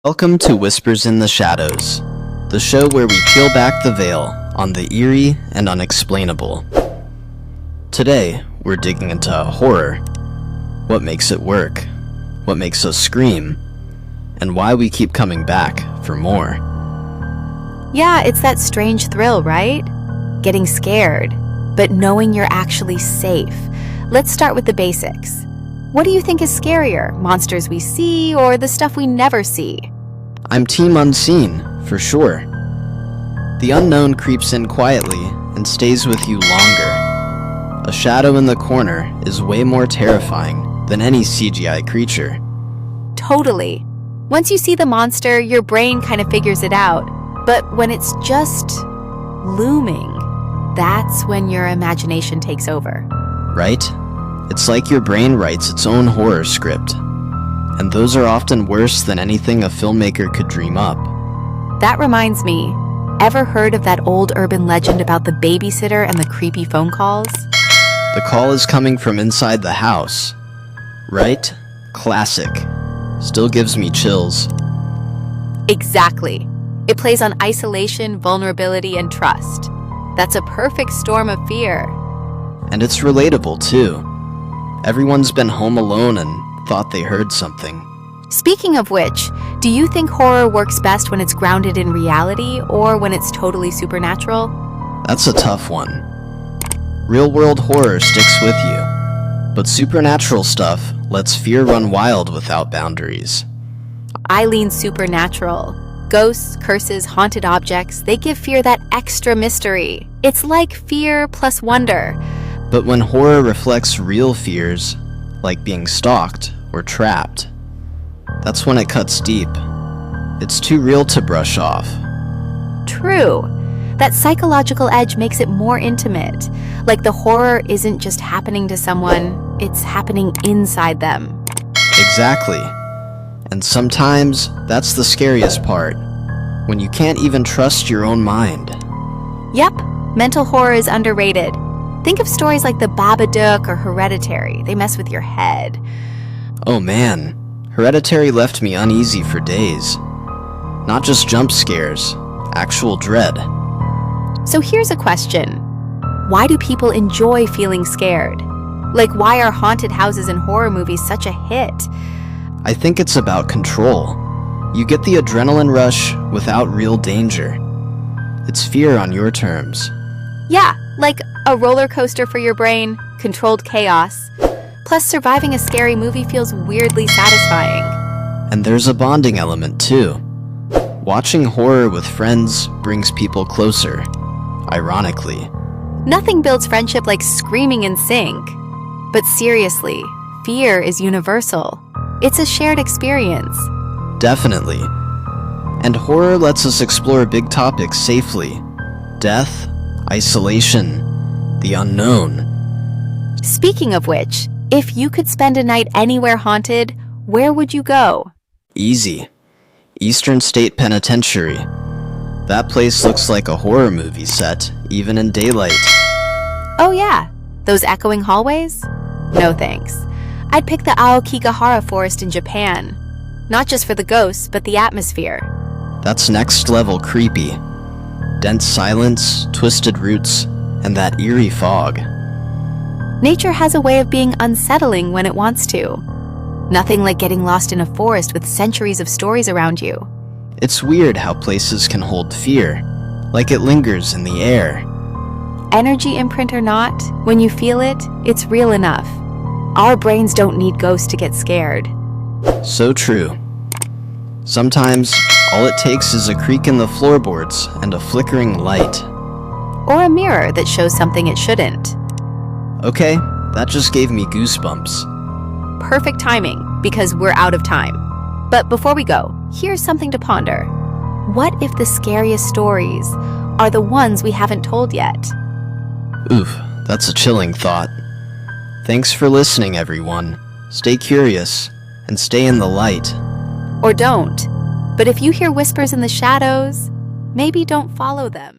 Welcome to Whispers in the Shadows, the show where we peel back the veil on the eerie and unexplainable. Today, we're digging into horror. What makes it work? What makes us scream? And why we keep coming back for more. Yeah, it's that strange thrill, right? Getting scared, but knowing you're actually safe. Let's start with the basics. What do you think is scarier, monsters we see or the stuff we never see? I'm Team Unseen, for sure. The unknown creeps in quietly and stays with you longer. A shadow in the corner is way more terrifying than any CGI creature. Totally. Once you see the monster, your brain kind of figures it out. But when it's just looming, that's when your imagination takes over. Right? It's like your brain writes its own horror script. And those are often worse than anything a filmmaker could dream up. That reminds me, ever heard of that old urban legend about the babysitter and the creepy phone calls? The call is coming from inside the house. Right? Classic. Still gives me chills. Exactly. It plays on isolation, vulnerability, and trust. That's a perfect storm of fear. And it's relatable, too. Everyone's been home alone and thought they heard something. Speaking of which, do you think horror works best when it's grounded in reality or when it's totally supernatural? That's a tough one. Real-world horror sticks with you, but supernatural stuff lets fear run wild without boundaries. I lean supernatural. Ghosts, curses, haunted objects, they give fear that extra mystery. It's like fear plus wonder. But when horror reflects real fears, like being stalked or trapped, that's when it cuts deep. It's too real to brush off. True. That psychological edge makes it more intimate. Like the horror isn't just happening to someone, it's happening inside them. Exactly. And sometimes that's the scariest part, when you can't even trust your own mind. Yep, mental horror is underrated. Think of stories like The Babadook or Hereditary. They mess with your head. Oh man, Hereditary left me uneasy for days. Not just jump scares, actual dread. So here's a question. Why do people enjoy feeling scared? Like, why are haunted houses and horror movies such a hit? I think it's about control. You get the adrenaline rush without real danger. It's fear on your terms. Yeah, like a roller coaster for your brain, controlled chaos. Plus, surviving a scary movie feels weirdly satisfying. And there's a bonding element too. Watching horror with friends brings people closer, ironically. Nothing builds friendship like screaming in sync. But seriously, fear is universal. It's a shared experience. Definitely. And horror lets us explore big topics safely. Death, isolation, the unknown. Speaking of which, if you could spend a night anywhere haunted, where would you go? Easy. Eastern State Penitentiary. That place looks like a horror movie set, even in daylight. Oh yeah, those echoing hallways? No thanks. I'd pick the Aokigahara forest in Japan. Not just for the ghosts, but the atmosphere. That's next level creepy. Dense silence, twisted roots, and that eerie fog. Nature has a way of being unsettling when it wants to. Nothing like getting lost in a forest with centuries of stories around you. It's weird how places can hold fear, like it lingers in the air. Energy imprint or not, when you feel it, it's real enough. Our brains don't need ghosts to get scared. So true. Sometimes, all it takes is a creak in the floorboards and a flickering light. Or a mirror that shows something it shouldn't. Okay, that just gave me goosebumps. Perfect timing, because we're out of time. But before we go, here's something to ponder. What if the scariest stories are the ones we haven't told yet? Oof, that's a chilling thought. Thanks for listening, everyone. Stay curious, and stay in the light. Or don't. But if you hear whispers in the shadows, maybe don't follow them.